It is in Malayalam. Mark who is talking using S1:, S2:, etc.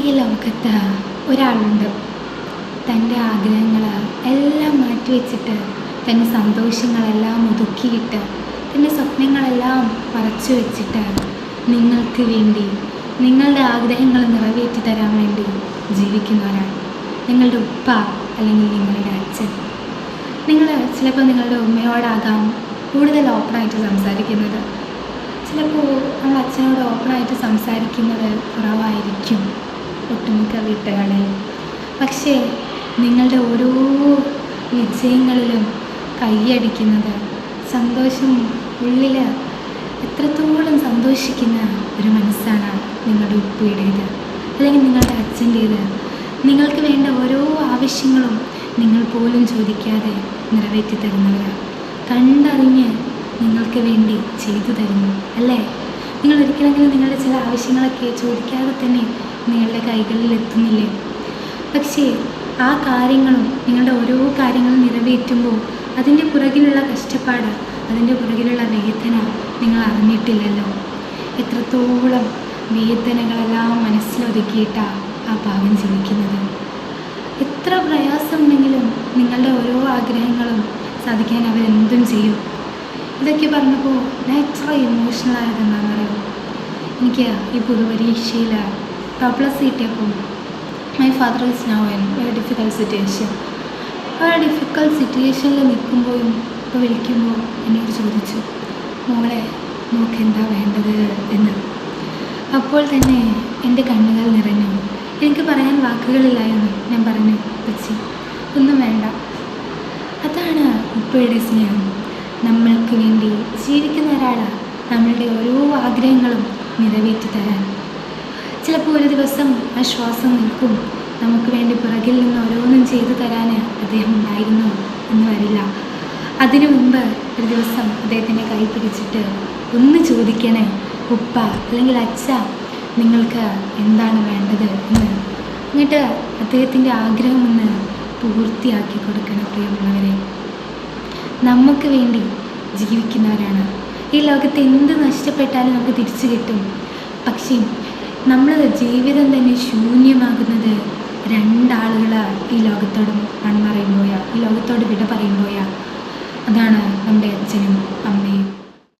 S1: ഈ ലോകത്ത് ഒരാളുണ്ട്, തൻ്റെ ആഗ്രഹങ്ങൾ എല്ലാം മാറ്റിവെച്ചിട്ട്, തൻ്റെ സന്തോഷങ്ങളെല്ലാം ഒതുക്കിയിട്ട്, തൻ്റെ സ്വപ്നങ്ങളെല്ലാം മറച്ചു വെച്ചിട്ട് നിങ്ങൾക്ക് വേണ്ടി, നിങ്ങളുടെ ആഗ്രഹങ്ങൾ നിറവേറ്റി തരാൻ വേണ്ടി ജീവിക്കുന്ന ഒരാൾ. നിങ്ങളുടെ ഉപ്പ അല്ലെങ്കിൽ നിങ്ങളുടെ അച്ഛൻ. നിങ്ങൾ ചിലപ്പോൾ നിങ്ങളുടെ ഉമ്മയോടാകാം കൂടുതൽ ഓപ്പണായിട്ട് സംസാരിക്കുന്നത്. ചിലപ്പോൾ നമ്മൾ അച്ഛനോട് ഓപ്പണായിട്ട് സംസാരിക്കുന്നത് കുറവായിരിക്കും ഒട്ടുമിക്ക വീട്ടുകളിൽ. പക്ഷേ നിങ്ങളുടെ ഓരോ വിജയങ്ങളിലും കൈയടിക്കുന്നത്, സന്തോഷം ഉള്ളിൽ എത്രത്തോളം സന്തോഷിക്കുന്ന ഒരു മനസ്സാണ് നിങ്ങളുടെ ഉപ്പയുടേത് അല്ലെങ്കിൽ നിങ്ങളുടെ അച്ഛൻ്റേത്. നിങ്ങൾക്ക് വേണ്ട ഓരോ ആവശ്യങ്ങളും നിങ്ങൾ പോലും ചോദിക്കാതെ നിറവേറ്റി തരുന്നവരാണ്. കണ്ടറിഞ്ഞ് നിങ്ങൾക്ക് വേണ്ടി ചെയ്തു തരുന്നു അല്ലേ? നിങ്ങൾ ഒരിക്കലെങ്കിലും നിങ്ങളുടെ ചില ആവശ്യങ്ങളൊക്കെ ചോദിക്കാതെ തന്നെ നിങ്ങളുടെ കൈകളിൽ എത്തുന്നില്ലേ? പക്ഷേ ആ കാര്യങ്ങളും നിങ്ങളുടെ ഓരോ കാര്യങ്ങളും നിറവേറ്റുമ്പോൾ അതിൻ്റെ പുറകിലുള്ള കഷ്ടപ്പാട്, അതിൻ്റെ പുറകിലുള്ള വേദന നിങ്ങൾ അറിഞ്ഞിട്ടില്ലല്ലോ. എത്രത്തോളം വേദനകളെല്ലാം മനസ്സിലൊതുക്കിയിട്ടാണ് ആ പാവം ജീവിക്കുന്നത്. എത്ര പ്രയാസമുണ്ടെങ്കിലും നിങ്ങളുടെ ഓരോ ആഗ്രഹങ്ങളും സാധിക്കാൻ അവരെന്തും ചെയ്യും. ഇതൊക്കെ പറഞ്ഞപ്പോൾ ഞാൻ എത്ര ഇമോഷണൽ ആയതെന്നാണെന്നറിയോ? എനിക്ക് ഈ പൊതുപരീക്ഷയിൽ ടോപ്പ് കിട്ടിയപ്പോൾ my father is now in very difficult situation. ആ ഡിഫിക്കൽട്ട് സിറ്റുവേഷനിൽ നിൽക്കുമ്പോഴും ഇപ്പോൾ വിളിക്കുമ്പോൾ എന്നോട് ചോദിച്ചു, മോളെ നോക്ക് എന്താ വേണ്ടത് എന്ന്. അപ്പോൾ തന്നെ എൻ്റെ കണ്ണുകൾ നിറഞ്ഞു. എനിക്ക് പറയാൻ വാക്കുകളില്ലായിരുന്നു. ഞാൻ പറഞ്ഞു, പച്ചി ഒന്നും വേണ്ട. അതാണ് ഉപ്പയുടെ സ്നേഹം. നമ്മൾക്ക് വേണ്ടി ജീവിക്കുന്ന ഒരാളാണ് നമ്മളുടെ ഓരോ ആഗ്രഹങ്ങളും നിറവേറ്റി തരാൻ. ചിലപ്പോൾ ഒരു ദിവസം ആ ശ്വാസം നിൽക്കും, നമുക്ക് വേണ്ടി പുറകിൽ നിന്ന് ഓരോന്നും ചെയ്തു തരാൻ അദ്ദേഹം ഉണ്ടായിരുന്നു എന്ന് വരില്ല. അതിനു മുമ്പ് ഒരു ദിവസം അദ്ദേഹത്തിൻ്റെ കൈ പിടിച്ചിട്ട് ഒന്ന് ചോദിക്കണേ, ഉപ്പ അല്ലെങ്കിൽ അച്ഛ നിങ്ങൾക്ക് എന്താണ് വേണ്ടത് എന്ന്. എന്നിട്ട് അദ്ദേഹത്തിൻ്റെ ആഗ്രഹം ഒന്ന് പൂർത്തിയാക്കി കൊടുക്കണം. പ്രിയമുള്ളവരെ, നമുക്ക് വേണ്ടി ജീവിക്കുന്നവരാണ്. ഈ ലോകത്ത് എന്ത് നഷ്ടപ്പെട്ടാലും നമുക്ക് തിരിച്ചു കിട്ടും. പക്ഷേ നമ്മളെ ജീവിതം തന്നെ ശൂന്യമാകുന്നത് രണ്ടാളുകൾ ഈ ലോകത്തോട് മൺമറയുമ്പോഴാണ്, ഈ ലോകത്തോട് വിട പറയുമ്പോഴാണ്. അതാണ് നമ്മുടെ അച്ഛനും അമ്മയും.